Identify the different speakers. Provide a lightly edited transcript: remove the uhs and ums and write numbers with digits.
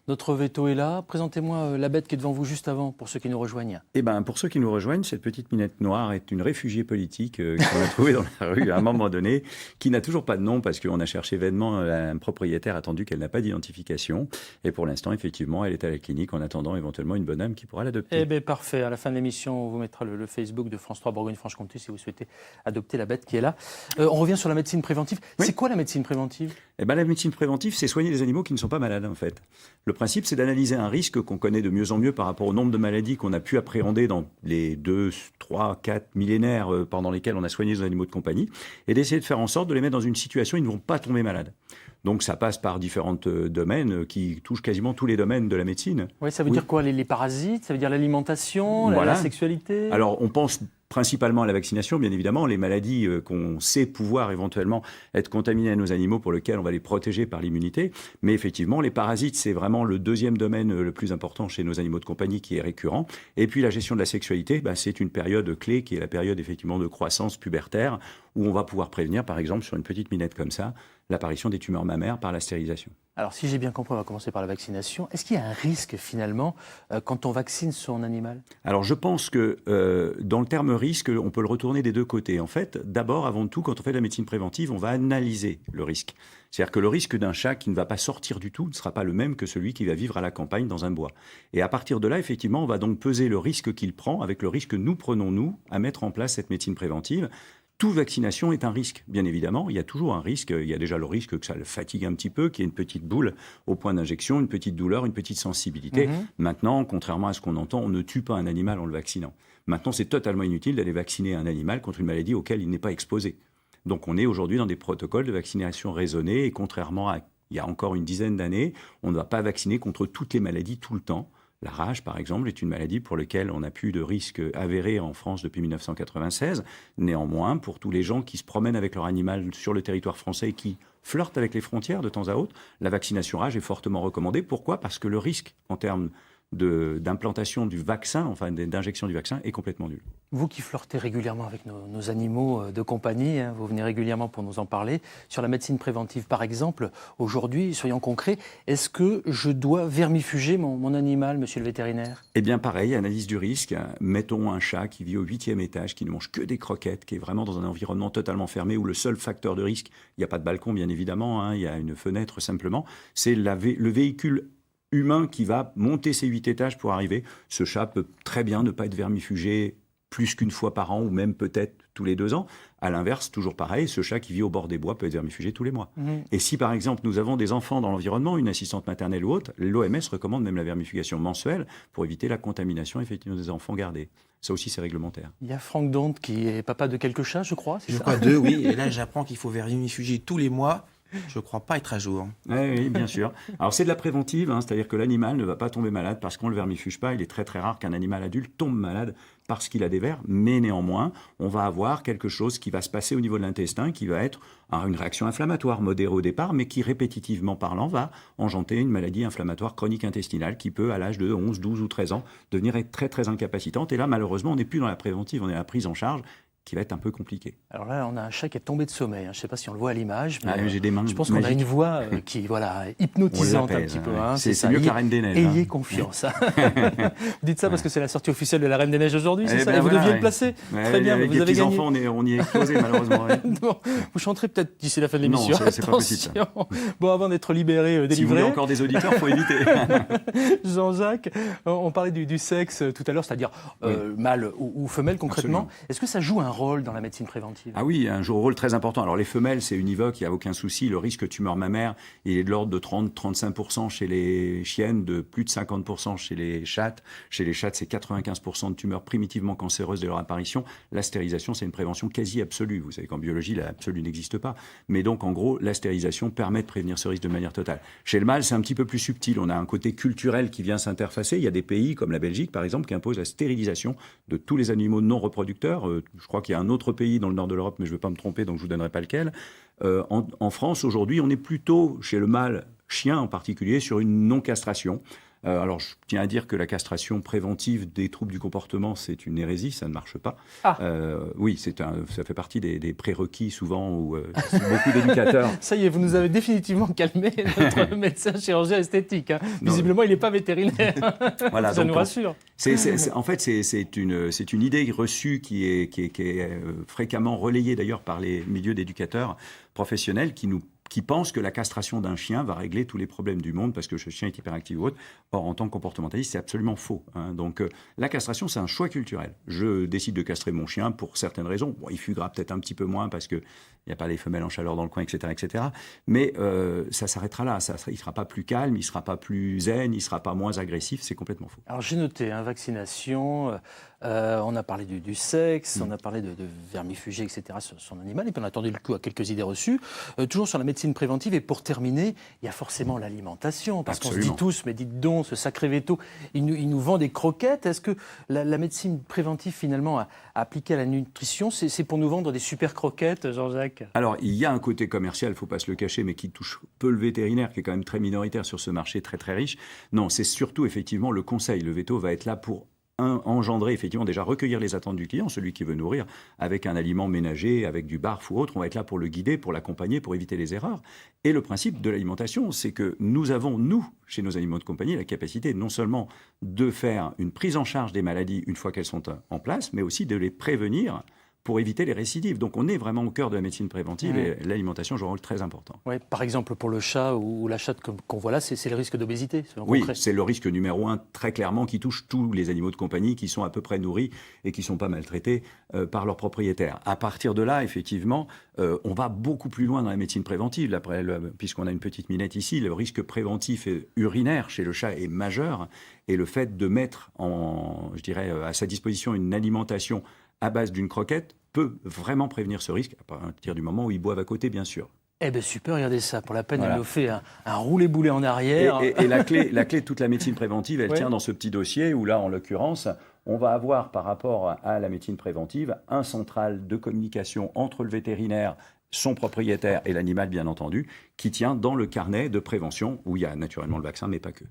Speaker 1: Notre veto est là. Présentez-moi la bête qui est devant vous juste avant, pour ceux qui nous rejoignent.
Speaker 2: Eh ben, pour ceux qui nous rejoignent, cette petite minette noire est une réfugiée politique qu'on a trouvée dans la rue à un moment donné, qui n'a toujours pas de nom parce qu'on a cherché vainement un propriétaire attendu qu'elle n'a pas d'identification. Et pour l'instant, effectivement, elle est à la clinique en attendant éventuellement une bonne âme qui pourra l'adopter.
Speaker 1: Eh bien, parfait. À la fin de l'émission, on vous mettra le Facebook de France 3 Bourgogne-Franche-Comté si vous souhaitez adopter la bête qui est là. On revient sur la médecine préventive.
Speaker 2: Oui.
Speaker 1: C'est quoi la médecine préventive ?
Speaker 2: Eh ben, la médecine préventive, c'est soigner les animaux qui ne sont pas malades, en fait. Le principe, c'est d'analyser un risque qu'on connaît de mieux en mieux par rapport au nombre de maladies qu'on a pu appréhender dans les 2, 3, 4 millénaires pendant lesquels on a soigné les animaux de compagnie, et d'essayer de faire en sorte de les mettre dans une situation où ils ne vont pas tomber malades. Donc ça passe par différents domaines qui touchent quasiment tous les domaines de la médecine.
Speaker 1: Oui, ça veut dire quoi, les parasites? Ça veut dire l'alimentation,
Speaker 2: Voilà.
Speaker 1: la sexualité?
Speaker 2: Alors on pense principalement à la vaccination, bien évidemment, les maladies qu'on sait pouvoir éventuellement être contaminées à nos animaux pour lesquels on va les protéger par l'immunité. Mais effectivement, les parasites, c'est vraiment le deuxième domaine le plus important chez nos animaux de compagnie qui est récurrent. Et puis la gestion de la sexualité, c'est une période clé qui est la période effectivement de croissance pubertaire où on va pouvoir prévenir, par exemple, sur une petite minette comme ça, l'apparition des tumeurs mammaires par la stérilisation.
Speaker 1: Alors, si j'ai bien compris, on va commencer par la vaccination. Est-ce qu'il y a un risque, finalement, quand on vaccine son animal?
Speaker 2: Alors, je pense que dans le terme risque, on peut le retourner des deux côtés. En fait, d'abord, avant tout, quand on fait de la médecine préventive, on va analyser le risque. C'est-à-dire que le risque d'un chat qui ne va pas sortir du tout ne sera pas le même que celui qui va vivre à la campagne dans un bois. Et à partir de là, effectivement, on va donc peser le risque qu'il prend avec le risque que nous prenons, nous, à mettre en place cette médecine préventive. Toute vaccination est un risque, bien évidemment. Il y a toujours un risque. Il y a déjà le risque que ça le fatigue un petit peu, qu'il y ait une petite boule au point d'injection, une petite douleur, une petite sensibilité. Maintenant, contrairement à ce qu'on entend, on ne tue pas un animal en le vaccinant. Maintenant, c'est totalement inutile d'aller vacciner un animal contre une maladie auquel il n'est pas exposé. Donc, on est aujourd'hui dans des protocoles de vaccination raisonnés et contrairement à il y a encore une dizaine d'années, on ne va pas vacciner contre toutes les maladies tout le temps. La rage, par exemple, est une maladie pour laquelle on n'a plus de risque avéré en France depuis 1996. Néanmoins, pour tous les gens qui se promènent avec leur animal sur le territoire français et qui flirtent avec les frontières de temps à autre, la vaccination rage est fortement recommandée. Pourquoi ? Parce que le risque en termes d'implantation du vaccin, enfin d'injection du vaccin, est complètement nul.
Speaker 1: Vous qui flirtez régulièrement avec nos animaux de compagnie, vous venez régulièrement pour nous en parler, sur la médecine préventive par exemple, aujourd'hui, soyons concrets, est-ce que je dois vermifuger mon animal, monsieur le vétérinaire ?
Speaker 2: Eh bien pareil, analyse du risque, mettons un chat qui vit au 8e étage, qui ne mange que des croquettes, qui est vraiment dans un environnement totalement fermé, où le seul facteur de risque, il n'y a pas de balcon bien évidemment, il y a une fenêtre simplement, c'est le véhicule humain qui va monter ses 8 étages pour arriver. Ce chat peut très bien ne pas être vermifugé plus qu'une fois par an ou même peut-être tous les 2 ans. À l'inverse, toujours pareil, ce chat qui vit au bord des bois peut être vermifugé tous les mois. Et si par exemple nous avons des enfants dans l'environnement, une assistante maternelle ou autre, l'OMS recommande même la vermifugation mensuelle pour éviter la contamination effectivement des enfants gardés. Ça aussi c'est réglementaire.
Speaker 1: Il y a Franck Donte qui est papa de quelques chats, je crois, c'est ça ?
Speaker 3: Je crois 2, oui. Et là j'apprends qu'il faut vermifuger tous les mois. Je ne crois pas être à jour.
Speaker 2: Oui, bien sûr. Alors c'est de la préventive, c'est-à-dire que l'animal ne va pas tomber malade parce qu'on ne le vermifuge pas. Il est très très rare qu'un animal adulte tombe malade parce qu'il a des vers, mais néanmoins, on va avoir quelque chose qui va se passer au niveau de l'intestin, qui va être une réaction inflammatoire modérée au départ, mais qui répétitivement parlant va engendrer une maladie inflammatoire chronique intestinale qui peut, à l'âge de 11, 12 ou 13 ans, devenir très très incapacitante. Et là, malheureusement, on n'est plus dans la préventive, on est à la prise en charge, qui va être un peu compliqué.
Speaker 1: Alors là, on a un chat qui est tombé de sommeil. Je ne sais pas si on le voit à l'image, mais
Speaker 2: j'ai des mains
Speaker 1: je pense qu'on a une voix qui hypnotisante un petit peu.
Speaker 2: C'est mieux que la Reine des Neiges.
Speaker 1: Ayez confiance. Vous dites ça parce que c'est la sortie officielle de la Reine des Neiges aujourd'hui, c'est ça ? Et vous deviez le placer. Très bien,
Speaker 2: avec
Speaker 1: vous avez gagné.
Speaker 2: Enfants, on y est explosé malheureusement.
Speaker 1: Non, vous chanterez peut-être d'ici la fin de l'émission.
Speaker 2: Non, c'est pas possible.
Speaker 1: Bon, avant d'être libéré, délivré.
Speaker 2: Si vous voulez encore des auditeurs, il faut éviter.
Speaker 1: Jean-Jacques, on parlait du sexe tout à l'heure, c'est-à-dire mâle ou femelle concrètement.
Speaker 2: Absolument.
Speaker 1: Est-ce que ça joue un rôle dans la médecine préventive ?
Speaker 2: Ah oui, un rôle très important. Alors les femelles, c'est univoque, il n'y a aucun souci. Le risque tumeur mammaire, il est de l'ordre de 30-35% chez les chiennes, de plus de 50% chez les chattes. Chez les chattes, c'est 95% de tumeurs primitivement cancéreuses dès leur apparition. La stérilisation, c'est une prévention quasi absolue. Vous savez qu'en biologie, l'absolu n'existe pas. Mais donc, en gros, la stérilisation permet de prévenir ce risque de manière totale. Chez le mâle, c'est un petit peu plus subtil. On a un côté culturel qui vient s'interfacer. Il y a des pays comme la Belgique, par exemple, qui imposent la stérilisation de tous les animaux non reproducteurs. Je crois qu'il y a un autre pays dans le nord de l'Europe, mais je ne vais pas me tromper, donc je ne vous donnerai pas lequel. En France, aujourd'hui, on est plutôt, chez le mâle, chiens en particulier sur une non-castration. Alors, je tiens à dire que la castration préventive des troubles du comportement, c'est une hérésie, ça ne marche pas.
Speaker 1: Ah.
Speaker 2: Oui, ça fait partie des prérequis souvent où beaucoup d'éducateurs...
Speaker 1: Ça y est, vous nous avez définitivement calmé notre médecin chirurgien esthétique. Hein. Visiblement, il n'est pas vétérinaire.
Speaker 2: Voilà,
Speaker 1: Ça nous rassure.
Speaker 2: En fait, c'est une idée reçue qui est fréquemment relayée d'ailleurs par les milieux d'éducateurs professionnels qui pensent que la castration d'un chien va régler tous les problèmes du monde parce que ce chien est hyperactif ou autre. Or, en tant que comportementaliste, c'est absolument faux. Hein. Donc, la castration, c'est un choix culturel. Je décide de castrer mon chien pour certaines raisons. Bon, il fuguera peut-être un petit peu moins parce qu'il n'y a pas les femelles en chaleur dans le coin, etc. etc. Mais ça s'arrêtera là. Il ne sera pas plus calme, il ne sera pas plus zen, il ne sera pas moins agressif. C'est complètement faux.
Speaker 1: Alors, j'ai noté, vaccination, on a parlé du sexe, on a parlé de vermifuger, etc. sur son animal. Et puis, on a tendu le coup à quelques idées reçues. Toujours sur la médecine préventive. Et pour terminer, il y a forcément l'alimentation. Parce qu'on se dit tous, mais dites donc, ce sacré veto, il nous vend des croquettes. Est-ce que la médecine préventive, finalement, appliquée à la nutrition, c'est pour nous vendre des super croquettes, Jean-Jacques?
Speaker 2: Alors, il y a un côté commercial, il ne faut pas se le cacher, mais qui touche peu le vétérinaire, qui est quand même très minoritaire sur ce marché très très riche. Non, c'est surtout effectivement le conseil. Le veto va être là pour engendrer, effectivement, déjà recueillir les attentes du client, celui qui veut nourrir avec un aliment ménager, avec du barf ou autre. On va être là pour le guider, pour l'accompagner, pour éviter les erreurs. Et le principe de l'alimentation, c'est que nous avons, chez nos animaux de compagnie, la capacité non seulement de faire une prise en charge des maladies une fois qu'elles sont en place, mais aussi de les prévenir pour éviter les récidives. Donc on est vraiment au cœur de la médecine préventive et l'alimentation joue un rôle très important.
Speaker 1: Ouais, par exemple, pour le chat ou la chatte qu'on voit là, c'est le risque d'obésité.
Speaker 2: Oui, c'est le risque numéro 1 très clairement qui touche tous les animaux de compagnie qui sont à peu près nourris et qui ne sont pas maltraités par leurs propriétaires. À partir de là, effectivement, on va beaucoup plus loin dans la médecine préventive. Puisqu'on a une petite minette ici, le risque préventif et urinaire chez le chat est majeur et le fait de mettre à sa disposition une alimentation à base d'une croquette peut vraiment prévenir ce risque, à partir du moment où ils boivent à côté, bien sûr.
Speaker 1: Eh bien super, regardez ça. Pour la peine, elle nous fait un roulé-boulé en arrière.
Speaker 2: Et la clé de toute la médecine préventive, elle tient dans ce petit dossier où là, en l'occurrence, on va avoir par rapport à la médecine préventive un central de communication entre le vétérinaire, son propriétaire et l'animal, bien entendu, qui tient dans le carnet de prévention où il y a naturellement le vaccin, mais pas que.